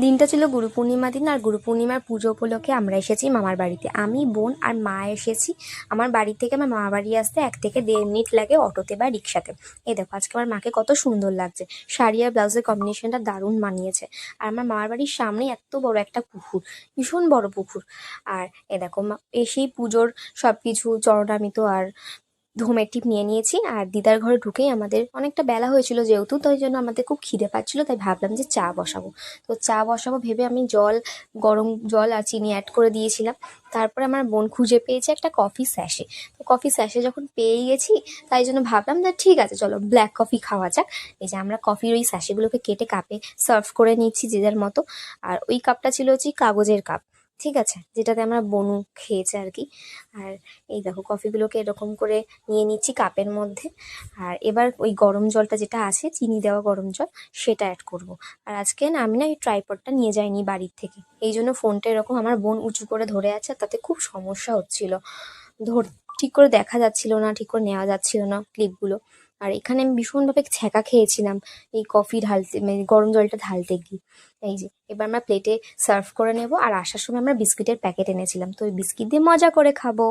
দিনটা ছিল গুরু পূর্ণিমা দিন। আর গুরু পূর্ণিমার পুজো উপলক্ষে আমরা এসেছি মামার বাড়িতে। আমি, বোন আর মা এসেছি। আমার বাড়ি থেকে আমার মামার বাড়ি আসতে 1 থেকে 1.5 মিনিট লাগে অটোতে বা রিক্সাতে। এই দেখো আজকে আমার মাকে কত সুন্দর লাগছে, শাড়ি আর ব্লাউজের কম্বিনেশনটা দারুণ মানিয়েছে। আর আমার মামার বাড়ির সামনেই এত বড় একটা পুকুর, ভীষণ বড় পুকুর। আর এ দেখো এসেই পুজোর সব কিছু চরণামিত আর ধুমের টিপ নিয়ে নিয়েছি। আর দিদার ঘরে ঢুকেই আমাদের অনেকটা বেলা হয়েছিল যেহেতু, তো ওই জন্য আমাদের খুব খিদে পাচ্ছিল, তাই ভাবলাম যে চা বসাবো। তো চা বসাবো ভেবে আমি গরম জল আর চিনি অ্যাড করে দিয়েছিলাম। তারপরে আমার বোন খুঁজে পেয়েছে একটা কফি স্যাশে। তো কফি স্যাশে যখন পেয়ে গেছি, তাই জন্য ভাবলাম যে ঠিক আছে চলো ব্ল্যাক কফি খাওয়া যাক। এই যে আমরা কফির ওই স্যাশেগুলোকে কেটে কাপে সার্ভ করে নিচ্ছি যে যার মতো। আর ওই কাপটা ছিল হচ্ছে কাগজের কাপ, ঠিক আছে, যেটাতে আমরা বনু খেয়েছে আর কি। আর এই দেখো কফিগুলোকে এরকম করে নিয়ে নিচ্ছি কাপের মধ্যে। আর এবার ওই গরম জলটা যেটা আছে, চিনি দেওয়া গরম জল, সেটা অ্যাড করব। আর আজকে না আমি না এই ট্রাইপডটা নিয়ে যাইনি বাড়ির থেকে, এই জন্য ফোনটা এরকম আমার বোন উঁচু করে ধরে আছে, আর তাতে খুব সমস্যা হচ্ছিল। ধর ঠিক করে দেখা যাচ্ছিল না, ঠিক করে নেওয়া যাচ্ছিল না ক্লিপগুলো। আর এখানে আমি ভীষণভাবে ছ্যাঁকা খেয়েছিলাম এই কফি ঢালতে, মানে গরম জলটা ঢালতে গিয়ে। এই যে এবার আমরা প্লেটে সার্ভ করে নেব। আর আসার সময় আমরা বিস্কিটের প্যাকেট এনেছিলাম, তো ওই বিস্কিট দিয়ে মজা করে খাবো।